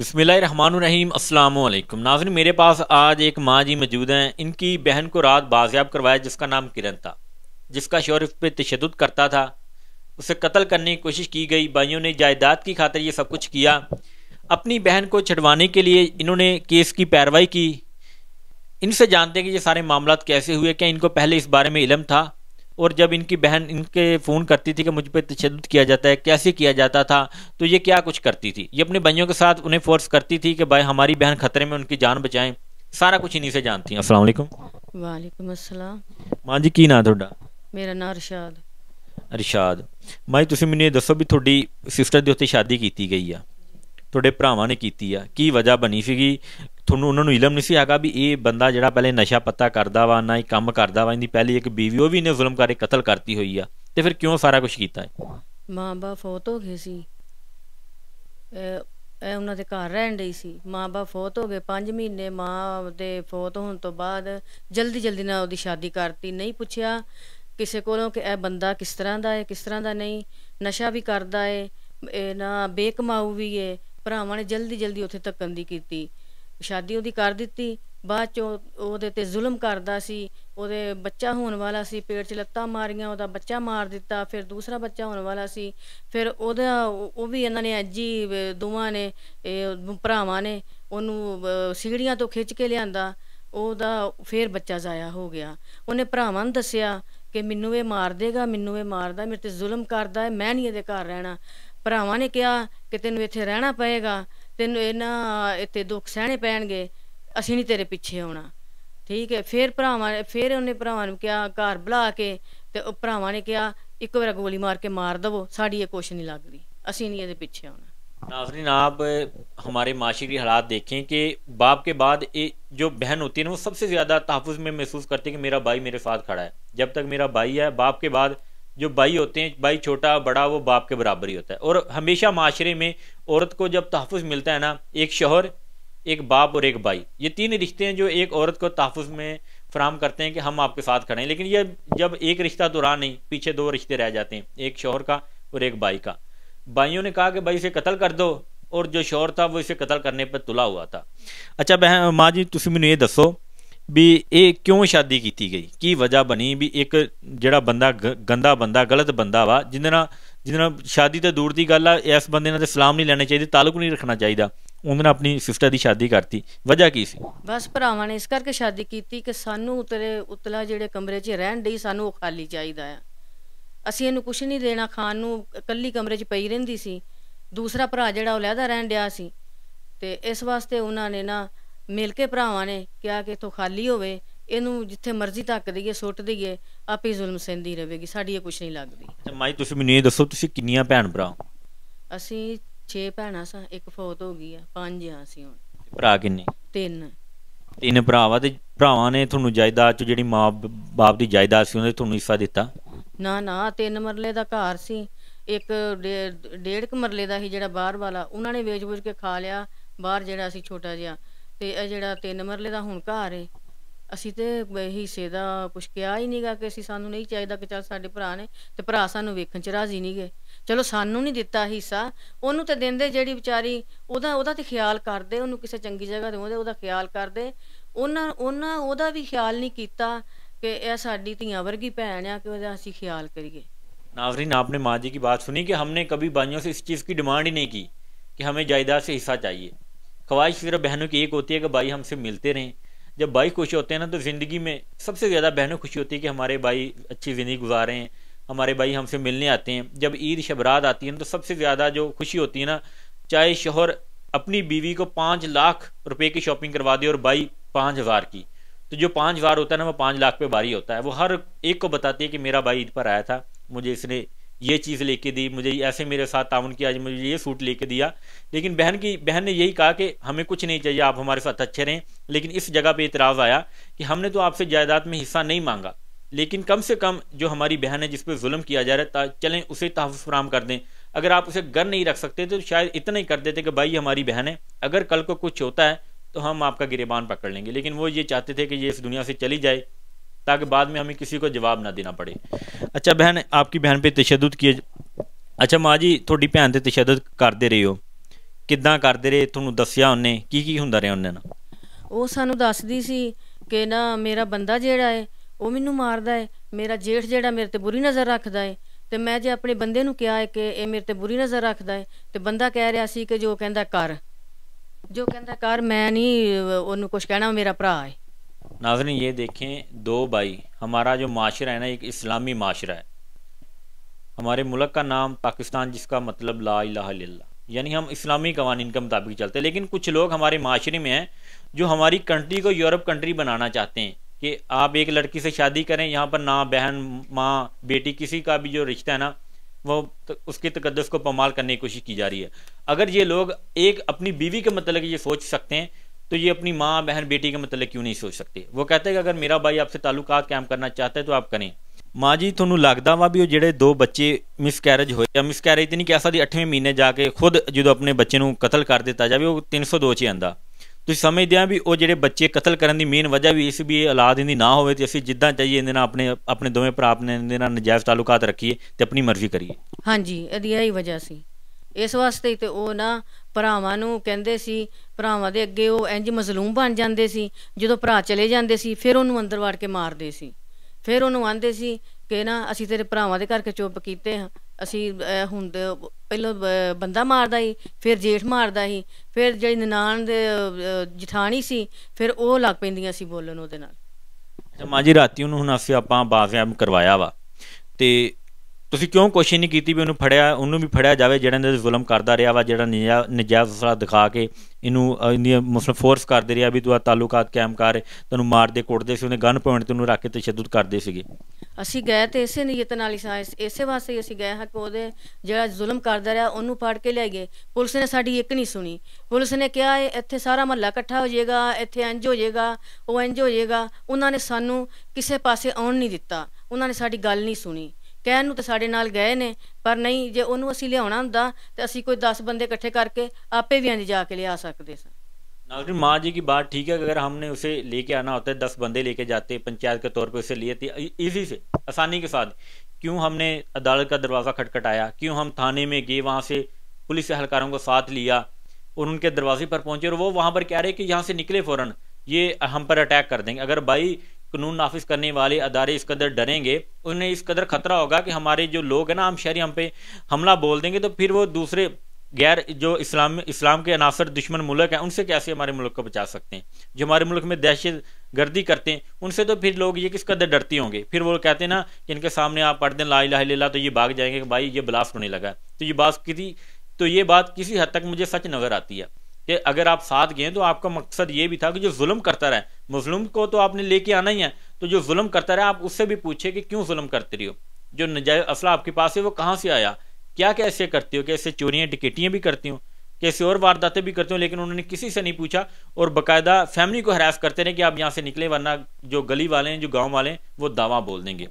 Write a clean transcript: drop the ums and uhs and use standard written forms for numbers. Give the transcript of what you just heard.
बिस्मिल्लाहिर्रहमानुर्रहीम अस्सलाम वालेकुम नाज़रीन, मेरे पास आज एक माँ जी मौजूद हैं। इनकी बहन को रात बाज़ियाब करवाया जिसका नाम किरण था, जिसका शौहर इस पर तशद्दुद करता था। उसे कत्ल करने की कोशिश की गई। भाइयों ने जायदाद की खातिर ये सब कुछ किया। अपनी बहन को छुड़वाने के लिए इन्होंने केस की पैरवाई की। इनसे जानते हैं कि ये सारे मामला कैसे हुए, क्या इनको पहले इस बारे में इल्म था, और जब इनकी बहन इनके फ़ोन करती थी कि मुझ पर तशद्दुद किया जाता है, कैसे किया जाता था, तो ये क्या कुछ करती थी। ये अपने भाइयों के साथ उन्हें फोर्स करती थी कि भाई हमारी बहन खतरे में, उनकी जान बचाएं। सारा कुछ इन्हीं से जानती हैं। अस्सलाम वालेकुम। वालेकुम अस्सलाम। माँ जी की ना थोड़ा? मेरा नाम अरशाद। अरशाद। माँ जी तुम मैंने दसो भी थोड़ी सिस्टर के उत्ते शादी की गई है, थोड़े भरावां ने की वजह बनी सी? ਤੁਹਾਨੂੰ ਉਹਨਾਂ ਨੂੰ ਇਲਮ ਨਹੀਂ ਸੀ ਹੈਗਾ ਵੀ ਇਹ ਬੰਦਾ ਜਿਹੜਾ ਪਹਿਲੇ ਨਸ਼ਾ ਪੱਤਾ ਕਰਦਾ ਵਾ, ਨਾ ਹੀ ਕੰਮ ਕਰਦਾ ਵਾ, ਇਹਦੀ ਪਹਿਲੀ ਇੱਕ ਬੀਵੀ ਉਹ ਵੀ ਇਹਨੇ ਜ਼ੁਲਮ ਕਰਕੇ ਕਤਲ ਕਰਤੀ ਹੋਈ ਆ, ਤੇ ਫਿਰ ਕਿਉਂ ਸਾਰਾ ਕੁਝ ਕੀਤਾ ਹੈ? ਮਾਂ ਬਾਪ ਫੌਤ ਹੋ ਗਏ ਸੀ। ਇਹ ਉਹਨਾਂ ਦੇ ਘਰ ਰਹਿਣ ਡਈ ਸੀ। ਮਾਂ ਬਾਪ ਫੌਤ ਹੋ ਗਏ 5 ਮਹੀਨੇ। ਮਾਂ ਦੇ ਫੌਤ ਹੋਣ ਤੋਂ ਬਾਅਦ ਜਲਦੀ ਜਲਦੀ ਨਾਲ ਉਹਦੀ ਸ਼ਾਦੀ ਕਰਤੀ। ਨਹੀਂ ਪੁੱਛਿਆ ਕਿਸੇ ਕੋਲੋਂ ਕਿ ਇਹ ਬੰਦਾ ਕਿਸ ਤਰ੍ਹਾਂ ਦਾ ਹੈ, ਕਿਸ ਤਰ੍ਹਾਂ ਦਾ ਨਹੀਂ, ਨਸ਼ਾ ਵੀ ਕਰਦਾ ਹੈ, ਇਹ ਨਾ ਬੇਕਮਾਊ ਵੀ ਹੈ। ਭਰਾਵਾਂ ਨੇ ਜਲਦੀ ਜਲਦੀ ਉੱਥੇ ਧੱਕਣ ਦੀ ਕੀਤੀ। शादी ਉਹਦੀ कर ਦਿੱਤੀ। ਬਾਅਦ ਚੋਂ ਉਹਦੇ ਤੇ ਜ਼ੁਲਮ ਕਰਦਾ ਸੀ। ਉਹਦੇ ਬੱਚਾ ਹੋਣ ਵਾਲਾ ਸੀ, ਪੇਟ 'ਚ ਲੱਤਾਂ ਮਾਰੀਆਂ, ਉਹਦਾ ਬੱਚਾ ਮਾਰ ਦਿੱਤਾ। ਫਿਰ ਦੂਸਰਾ ਬੱਚਾ ਹੋਣ ਵਾਲਾ ਸੀ। ਫਿਰ ਉਹ ਵੀ ਇਹਨਾਂ ਨੇ ਅੱਜ ਹੀ ਦੋਵਾਂ ਨੇ ਭਰਾਵਾਂ ਨੇ ਉਹਨੂੰ ਸੀੜੀਆਂ ਤੋਂ ਖਿੱਚ ਕੇ ਲਿਆਂਦਾ। ਉਹਦਾ ਫਿਰ ਬੱਚਾ ਜ਼ਾਇਆ ਹੋ ਗਿਆ। ਉਹਨੇ ਭਰਾਵਾਂ ਨੂੰ ਦੱਸਿਆ ਕਿ ਮੈਨੂੰ ਇਹ ਮਾਰ ਦੇਗਾ, ਮੈਨੂੰ ਇਹ ਮਾਰਦਾ, ਮੇਰੇ ਤੇ ਜ਼ੁਲਮ ਕਰਦਾ ਹੈ, ਮੈਂ ਨਹੀਂ ਇਹਦੇ ਘਰ ਰਹਿਣਾ। ਭਰਾਵਾਂ ਨੇ ਕਿਹਾ ਕਿ ਤੈਨੂੰ ਇੱਥੇ ਰਹਿਣਾ ਪਏਗਾ, ਤੈਨੂੰ ਇਹਨਾਂ ਇੱਥੇ ਦੁੱਖ ਸਹਿਣੇ ਪੈਣਗੇ, ਅਸੀਂ ਨਹੀਂ ਤੇਰੇ ਪਿੱਛੇ ਆਉਣਾ। ਠੀਕ ਹੈ। ਫਿਰ ਉਹਨੇ ਭਰਾਵਾਂ ਨੂੰ ਕਿਹਾ, ਘਰ ਬੁਲਾ ਕੇ, ਤੇ ਉਹ ਭਰਾਵਾਂ ਨੇ ਕਿਹਾ ਇੱਕ ਵਾਰ ਗੋਲੀ ਮਾਰ ਕੇ मार दवो, साड़ी ये कुछ नहीं लग रही, असी नहीं ये पीछे आना। नाज़रीन, आप हमारे माशरी हालात देखें कि बाप के बाद जो बहन होती है ना, वो सबसे ज़्यादा तहफ़्फ़ुज़ में महसूस करती है कि मेरा भाई मेरे साथ खड़ा है। जब तक मेरा भाई है, बाप के बाद जो भाई होते हैं, भाई छोटा बड़ा, वो बाप के बराबर ही होता है। और हमेशा माशरे में औरत को जब तहफ़्फ़ुज़ मिलता है ना, एक शौहर, एक बाप और एक भाई, ये तीन रिश्ते हैं जो एक औरत को तहफ़्फ़ुज़ में फराम करते हैं कि हम आपके साथ खड़े हैं। लेकिन ये जब एक रिश्ता तो रहा नहीं, पीछे दो रिश्ते रह जाते हैं, एक शौहर का और एक भाई का। भाइयों ने कहा कि भाई इसे कत्ल कर दो, और जो शौहर था वो इसे कत्ल करने पर तुला हुआ था। अच्छा बहन, माँ जी तुम मैनूं ये दसो भी ये क्यों शादी की गई, की वजह बनी भी एक जिहड़ा बंदा गंदा बंदा, गलत बंदा वा, जिन्हें शादी तो दूर की गल आ, इस बंदे नाल सलाम नहीं लेना चाहिए, ताल्लुक नहीं रखना चाहिए, उन्होंने अपनी सिस्टर की शादी करती। वजह की सी? बस भरावां ने इस करके शादी की कि सानू उतला जिहड़े कमरे 'च रहन डई, सानू वो खाली चाहिदा है। असीं इहनूं कुछ नहीं देना खाण नूं, कल्ली कमरे 'च पई रहिंदी सी। दूसरा भरा जिहड़ा वो लहदा रहन डिया सी, ते इस वास्ते उन्हां ने ना मिल के भरावां ने कहा कि इत्थों खाली होवे, इहनूं जिथे मर्जी धक्क दईए, सुट दईए, आपे जुल्म सहंदी रहेगी, साडी ये कुछ नहीं लगदी। अच्छा माई तुसीं मैनूं ये दसो, तुसीं किन्नियां भैण भरा? असीं 6 भैणां सां, एक फौत हो गई है, 5 हां असीं हुण। भरा किन्ने? 3 भरा वा। ते भरावां ने तुहानूं जायदाद च जिहड़ी मां बाप दी जायदाद सी उहदे तुहानूं हिस्सा दित्ता? ना ना, 3 मरले दा घर सी, एक 1.5 मरले दा ही जिहड़ा बाहर वाला, उन्हां ने वेच वूच के खा लिया बाहर जिहड़ा सी छोटा जिहा, ते इह जिहड़ा 3 मरले दा हुण घर है। असीं ते हिस्से दा कुछ कहा ही नहीं गा कि असीं, सानूं नहीं चाहिदा कि चल साडे भरा ने, ते भरा सानूं वेखण च राजी नहीं गए। चलो सानूं नहीं दिता हिस्सा, ओनूं ते दिंदे, जेहड़ी विचारी ओहदा ते ख्याल करदे, ओनूं किसे चंगी जगह देवों, ओहदा ख्याल करदे। उन्हां ओहदा भी ख्याल नहीं कीता कि यह साडी धीआं वर्गी भैण आ, कि ओहदा असीं ख्याल करिए। नाज़रीन, आपने माँ जी की बात सुनी कि हमने कभी भाइयों से इस चीज़ की डिमांड ही नहीं की कि हमें जायदाद से हिस्सा चाहिए। ख्वाहिश सिर्फ बहनों की एक होती है कि भाई हमसे मिलते रहें। जब भाई खुश होते हैं ना, तो ज़िंदगी में सबसे ज़्यादा बहनों खुशी होती है कि हमारे भाई अच्छी ज़िंदगी गुजारे हैं, हमारे भाई हमसे मिलने आते हैं। जब ईद शबरात आती है ना, तो सबसे ज़्यादा जो खुशी होती है ना, चाहे शौहर अपनी बीवी को 5 लाख रुपए की शॉपिंग करवा दे और भाई 5,000 की, तो जो 5,000 होता है ना, वो 5 लाख पे भारी होता है। वो हर एक को बताती है कि मेरा भाई ईद पर आया था, मुझे इसने ये चीज़ लेके दी, मुझे ऐसे मेरे साथ ताउन किया, आज मुझे ये सूट लेके दिया। लेकिन बहन ने यही कहा कि हमें कुछ नहीं चाहिए, आप हमारे साथ अच्छे रहें। लेकिन इस जगह पे इतराज़ आया कि हमने तो आपसे जायदाद में हिस्सा नहीं मांगा, लेकिन कम से कम जो हमारी बहन है जिस पर जुल्म किया जा रहा है, चलें उसे तहफ़्फ़ुज़ फराहम कर दें। अगर आप उसे घर नहीं रख सकते तो शायद इतना ही कर देते कि भाई हमारी बहन है, अगर कल को कुछ होता है तो हम आपका गिरेबान पकड़ लेंगे। लेकिन वो ये चाहते थे कि ये इस दुनिया से चली जाए, ताकि बाद में हमें किसी को जवाब ना देना पड़े। अच्छा बहन, आपकी बहन पे तशद्दुद किए, अच्छा माँ जी थोड़ी भैन ते तशद्दुद करते रहे हो, ਕਿੱਦਾਂ ਕਰਦੇ ਰਹੇ, ਤੁਹਾਨੂੰ ਦੱਸਿਆ ਉਹਨੇ ਕੀ ਹੁੰਦਾ ਰਿਹਾ ਉਹਨੇ ਨਾਲ? ਉਹ ਸਾਨੂੰ ਦੱਸਦੀ ਸੀ ਕਿ ਨਾ ਮੇਰਾ ਬੰਦਾ ਜਿਹੜਾ ਹੈ ਉਹ ਮੈਨੂੰ ਮਾਰਦਾ ਹੈ, ਮੇਰਾ ਜੇਠ ਜਿਹੜਾ ਮੇਰੇ ਤੇ ਬੁਰੀ ਨਜ਼ਰ ਰੱਖਦਾ ਹੈ। ਤੇ ਮੈਂ ਜੇ ਆਪਣੇ ਬੰਦੇ ਨੂੰ ਕਿਹਾ ਹੈ ਕਿ ਇਹ ਮੇਰੇ ਤੇ ਬੁਰੀ ਨਜ਼ਰ ਰੱਖਦਾ ਹੈ, ਤੇ ਬੰਦਾ ਕਹਿ ਰਿਹਾ ਸੀ ਕਿ ਜੋ ਕਹਿੰਦਾ ਕਰ, जो कहता कर, मैं नहीं ओनू कुछ कहना, मेरा भरा है। नाज़रीन ये देखें, दो भाई, हमारा जो माशरा है ना एक इस्लामी माशरा है। हमारे मुल्क का नाम पाकिस्तान, जिसका मतलब ला इलाहा इल्लल्लाह, यानी हम इस्लामी कवानीन के मुताबिक चलते हैं। लेकिन कुछ लोग हमारे माशरे में हैं जो हमारी कंट्री को यूरोप कंट्री बनाना चाहते हैं कि आप एक लड़की से शादी करें, यहाँ पर ना बहन माँ बेटी किसी का भी जो रिश्ता है ना वो उसके तकद्दुस को पमाल करने की कोशिश की जा रही है। अगर ये लोग एक अपनी बीवी के मतलब ये सोच सकते हैं तो ये अपनी माँ बहन बेटी के मतलब क्यों नहीं सोच सकते? वो कहते हैं कि अगर मेरा भाई आपसे ताल्लुकात कायम करना चाहता है तो आप करें। माँ जी ਤੁਹਾਨੂੰ ਲੱਗਦਾ ਵਾ ਵੀ ਉਹ ਜਿਹੜੇ ਦੋ ਬੱਚੇ ਮਿਸਕੈਰੇਜ ਹੋਏ ਆ, ਮਿਸਕੈਰੇਜ ਤੇ ਨਹੀਂ ਕਹਿ ਸਕਦੀ, 8ਵੇਂ ਮਹੀਨੇ ਜਾ ਕੇ ਖੁਦ ਜਦੋਂ ਆਪਣੇ ਬੱਚੇ ਨੂੰ ਕਤਲ ਕਰ ਦਿੱਤਾ ਜਾਵੇ, ਉਹ 302 ਚ ਆਂਦਾ। ਤੁਸੀਂ ਸਮਝਦੇ ਆ ਵੀ ਉਹ ਜਿਹੜੇ ਬੱਚੇ ਕਤਲ ਕਰਨ ਦੀ ਮੇਨ ਵਜ੍ਹਾ ਵੀ ਇਸ ਵੀ ਇਹ ਔਲਾਦ ਇਹਦੀ ਨਾ ਹੋਵੇ ਤੇ ਅਸੀਂ ਜਿੱਦਾਂ ਚਾਹੀਏ ਇਹਦੇ ਨਾਲ ਆਪਣੇ ਦੋਵੇਂ ਭਰਾ ਆਪਣੇ ਇਹਦੇ ਨਾਲ ਨਜਾਇਜ਼ ਤਾਲੁਕਾਤ ਰੱਖੀਏ ਤੇ ਆਪਣੀ ਮਰਜ਼ੀ ਕਰੀਏ। ਹਾਂਜੀ, ਇਹਦੀ ਇਹੀ ਵਜ੍ਹਾ ਸੀ। ਇਸ ਵਾਸਤੇ ਤੇ ਉਹ ਨਾ ਭਰਾਵਾਂ ਨੂੰ ਕਹਿੰਦੇ ਸੀ, ਭਰਾਵਾਂ ਦੇ ਅੱਗੇ ਉਹ ਇੰਜ ਮਜ਼ਲੂਮ ਬਣ ਜਾਂਦੇ ਸੀ। ਜਦੋਂ ਭਰਾ ਚਲੇ ਜਾਂਦੇ ਸੀ ਫਿਰ ਉਹਨੂੰ ਅੰਦਰ ਵੜ ਕੇ ਮਾਰਦੇ ਸੀ। ਫਿਰ ਉਹਨੂੰ ਆਂਦੇ ਸੀ ਕਿ ਨਾ ਅਸੀਂ ਤੇਰੇ ਭਰਾਵਾਂ ਦੇ ਕਰਕੇ ਚੁੱਪ ਕੀਤੇ ਹਾਂ, ਅਸੀਂ ਹੁਣ ਪਹਿਲਾਂ ਬੰਦਾ ਮਾਰਦਾ ਸੀ, ਫਿਰ ਜੇਠ ਮਾਰਦਾ ਸੀ, ਫਿਰ ਜਿਹੜੀ ਨਨਾਣ ਦੇ ਜਠਾਣੀ ਸੀ ਫਿਰ ਉਹ ਲੱਗ ਪੈਂਦੀਆਂ ਸੀ ਬੋਲਣ ਉਹਦੇ ਨਾਲ। ਅੱਛਾ ਮਾਂ ਜੀ, ਰਾਤੀ ਉਹਨੂੰ ਹੁਣ ਅਸੀਂ ਆਪਾਂ ਬਾਜ਼ਿਆਬ ਕਰਵਾਇਆ ਵਾ ਤੇ ਤੁਸੀਂ ਕਿਉਂ ਕੋਸ਼ਿਸ਼ ਨਹੀਂ ਕੀਤੀ ਵੀ ਉਹਨੂੰ ਵੀ ਫੜਿਆ ਜਾਵੇ ਜਿਹੜਾ ਇਹਦੇ ਜ਼ੁਲਮ ਕਰਦਾ ਰਿਹਾ ਵਾ, ਜਿਹੜਾ ਨਜਾਇਜ਼ ਅਸਲਾ ਦਿਖਾ ਕੇ ਇਹਨੂੰ ਮਤਲਬ ਫੋਰਸ ਕਰਦੇ ਰਿਹਾ ਵੀ ਤੂੰ ਆ ਤਾਲੁਕਾਤ ਕਾਇਮ ਕਰ, ਤੈਨੂੰ ਮਾਰਦੇ ਕੁੱਟਦੇ ਸੀ, ਉਹਨੇ ਗਨ ਪੁਆਇੰਟ ਤੇ ਉਹਨੂੰ ਰੱਖ ਕੇ ਤਸ਼ੱਦੁਦ ਕਰਦੇ ਸੀਗੇ। ਅਸੀਂ ਗਏ ਤੇ ਇਸੇ ਨੀਅਤ ਨਾਲ ਹੀ ਇਸੇ ਵਾਸਤੇ ਅਸੀਂ ਗਏ ਹਾਂ ਕਿ ਉਹਦੇ ਜਿਹੜਾ ਜ਼ੁਲਮ ਕਰਦਾ ਰਿਹਾ ਉਹਨੂੰ ਫੜ ਕੇ ਲਿਆਈਏ। ਪੁਲਿਸ ਨੇ ਸਾਡੀ ਇੱਕ ਨਹੀਂ ਸੁਣੀ। ਪੁਲਿਸ ਨੇ ਕਿਹਾ ਇੱਥੇ ਸਾਰਾ ਮਹੱਲਾ ਇਕੱਠਾ ਹੋ ਜਾਏਗਾ, ਇੱਥੇ ਇੰਝ ਹੋ ਜਾਏਗਾ, ਉਹ ਇੰਝ ਹੋ ਜਾਏਗਾ। ਉਹਨਾਂ ਨੇ ਸਾਨੂੰ ਕਿਸੇ ਪਾਸੇ ਆਉਣ ਨਹੀਂ ਦਿੱਤਾ, ਉਹਨਾਂ ਨੇ ਸਾਡੀ ਗੱਲ ਨਹੀਂ ਸੁਣੀ। ਕਹਿਣ ਨੂੰ ਤਾਂ ਸਾਡੇ ਨਾਲ ਗਏ ਨੇ, ਪਰ ਨਹੀਂ, ਜੇ ਉਹਨੂੰ ਅਸੀਂ ਲਿਆਉਣਾ ਹੁੰਦਾ तो ਅਸੀਂ कोई 10 बंदे इकट्ठे करके आपे भी इंज जाके लिया सकते सन। नाज़रीन माँ जी की बात ठीक है, अगर हमने उसे लेके आना होता है 10 बंदे लेके जाते पंचायत के तौर पे उसे लिए थे इजी से आसानी के साथ, क्यों हमने अदालत का दरवाज़ा खटखटाया, क्यों हम थाने में गए, वहाँ से पुलिस एहलकारों को साथ लिया और उनके दरवाजे पर पहुँचे और वो वहाँ पर कह रहे कि यहाँ से निकले फ़ौरन ये हम पर अटैक कर देंगे। अगर भाई कानून नाफिज करने वाले अदारे इस कदर डरेंगे, उन्हें इस कदर खतरा होगा कि हमारे जो लोग हैं ना, हम शहरी हम पे हमला बोल देंगे, तो फिर वो दूसरे गैर जो इस्लाम के अनासर दुश्मन मुल्क हैं उनसे कैसे हमारे मुल्क को बचा सकते हैं? जो हमारे मुल्क में दहशत गर्दी करते हैं उनसे तो फिर लोग ये किस कदर डरते होंगे। फिर वो कहते हैं ना कि इनके सामने आप पढ़ दें ला इलाहा इल्लल्लाह तो ये भाग जाएंगे कि भाई ये ब्लास्ट होने लगा। तो ये बात किसी हद तक मुझे सच नज़र आती है कि अगर आप साथ गए तो आपका मकसद ये भी था कि जो जुल्म करता रहे, मुस्लिम को तो आपने लेके आना ही है, तो जो जुल्म करता रहे आप उससे भी पूछे कि क्यों जुल्म करते रही हो, जो नजायज़ असला आपके पास है वो कहाँ से आया, क्या कैसे करते हो, कैसे चोरियाँ टिकटियाँ भी करती हो, कैसे और वारदातें भी करते हो। लेकिन उन्होंने किसी से नहीं पूछा और बाकायदा फैमिली को हरास करते रहे कि आप यहाँ से निकले वरना जो गली वाले हैं जो गाँव वाले हैं वो दावा बोल देंगे।